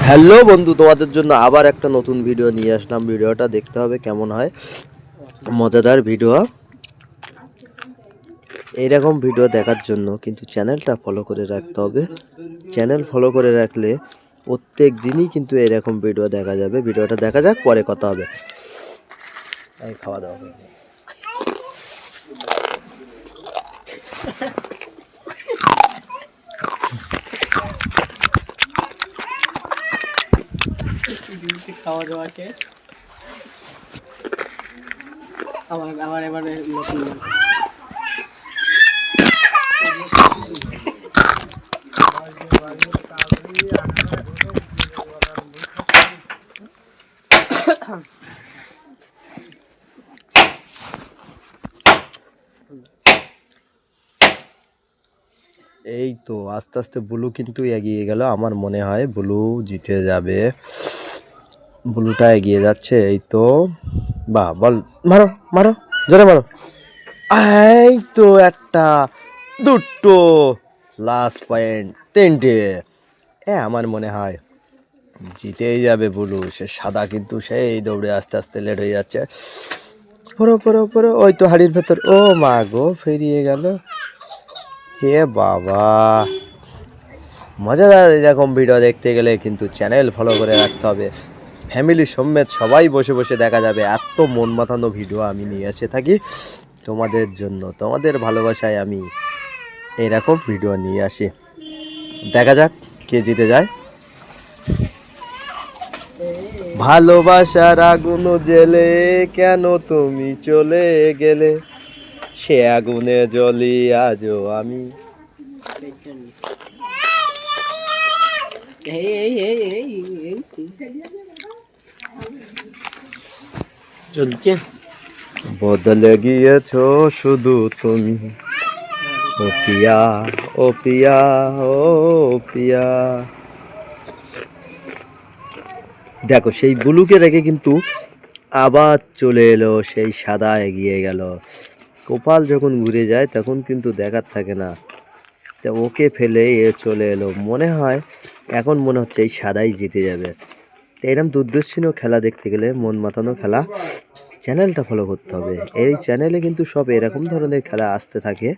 Hello বন্ধু, তোমাদের জন্য আবার একটা নতুন ভিডিও নিয়ে আসলাম। ভিডিওটা দেখতে হবে কেমন হয়, মজাদার ভিডিও। এইরকম ভিডিও দেখার জন্য কিন্তু চ্যানেলটা ফলো করে রাখতে হবে। চ্যানেল ফলো করে রাখলে প্রত্যেক দিনই কিন্তু এরকম ভিডিও দেখা যাবে। ভিডিওটা দেখা যাক, পরে কথা হবে। এই খাওয়া দাওয়া খাওয়া দাওয়া শেষ। আবার এবারে নতুন এই তো আস্তে আস্তে ব্লু কিন্তু এগিয়ে গেল। আমার মনে হয় ব্লু জিতে যাবে। ব্লুটা এগিয়ে যাচ্ছে। এই তো, বাহ, বল, মারো মারো, জোরে মারো। এই তো একটা, দুটো, লাস্ট পয়েন্ট, তিনটে। আমার মনে হয় জিতেই যাবে ব্লু। সে সাদা কিন্তু সেই দৌড়ে আস্তে আস্তে লেট হয়ে যাচ্ছে। পড়ো পড়ো পড়ো, ওই তো হাড়ির ভেতর। ও মা গো, ফিরিয়ে গেল। এ বাবা, মজাদার এরকম ভিডিও দেখতে গেলে কিন্তু চ্যানেল ফলো করে রাখতে হবে। ফ্যামিলি সমেত সবাই বসে বসে দেখা যাবে। এত মন মাতানো ভিডিও আমি নিয়ে এসে থাকি তোমাদের জন্য। তোমাদের ভালোবাসায় আমি এরকম ভিডিও নিয়ে আসি। দেখা যাক কে জিতে যায়। ভালোবাসার আগুন জেলে কেন তুমি চলে গেলে, সে আগুনে জ্বলি আজও আমি। চলছে। বদলে গিয়েছো শুধু তুমি, ও পিয়া, ও পিয়া, ও পিয়া। দেখো, সেই ব্লুকে রেখে কিন্তু আবার চলে এলো সেই সাদা, এগিয়ে গেল। কপাল যখন ঘুরে যায় তখন কিন্তু দেখার থাকে না। তা ওকে ফেলে এ চলে এলো। মনে হয়, এখন মনে হচ্ছে এই সাদাই জিতে যাবে। এরকম দুর্দর্শনীয় খেলা দেখতে গেলে, মন মাতানো খেলা, চ্যানেলটা ফলো করতে হবে। এই চ্যানেলে কিন্তু সব এরকম ধরনের খেলা আসতে থাকে।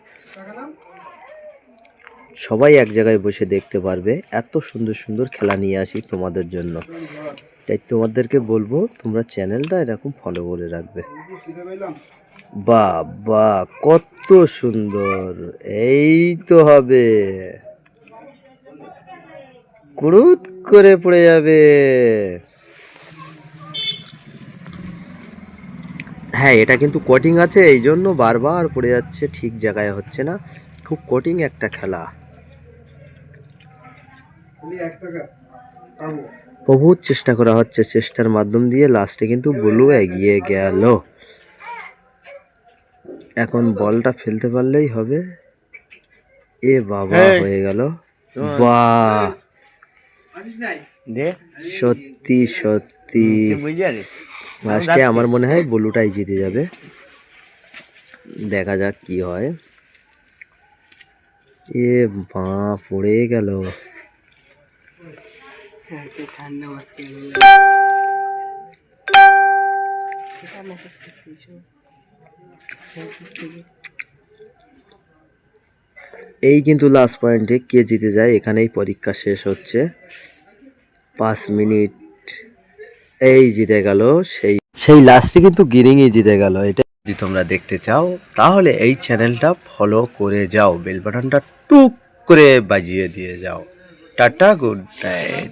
সবাই এক জায়গায় বসে দেখতে পারবে। এত সুন্দর সুন্দর খেলা নিয়ে আসি তোমাদের জন্য। তাই তোমাদেরকে বলবো, তোমরা চ্যানেলটা এরকম ফলো করে রাখবে। বাহ বাহ, কত সুন্দর। এই তো হবে, কুড়ুত করে পড়ে যাবে। হ্যাঁ, এটা কিন্তু কোটিং আছে, এই জন্য বারবার পড়ে যাচ্ছে, ঠিক জায়গায় হচ্ছে না। খুব কোটিং একটা খেলা। বহুত চেষ্টা করা হচ্ছে, চেষ্টার মাধ্যম দিয়ে লাস্টে কিন্তু ব্লু এগিয়ে গেল। এখন বলটা ফেলতে পারলেই হবে। এ বাবা, হয়ে গেল। বাহ, সত্যি সত্যি লাস্টে আমার মনে হয় ব্লুটাই জিতে যাবে। দেখা যাক কি হয়। এ বা, পড়ে গেল। এই কিন্তু লাস্ট পয়েন্টে কে জিতে যায়, এখানেই পরীক্ষা শেষ হচ্ছে। 5 মিনিট। এই জিতে গেল সেই লাস্টে কিন্তু গিরিংই জিতে গেল। এটা যদি তোমরা দেখতে চাও তাহলে এই চ্যানেলটা ফলো করে যাও, বেল বাটনটা টুক করে বাজিয়ে দিয়ে যাও। Tata, good night.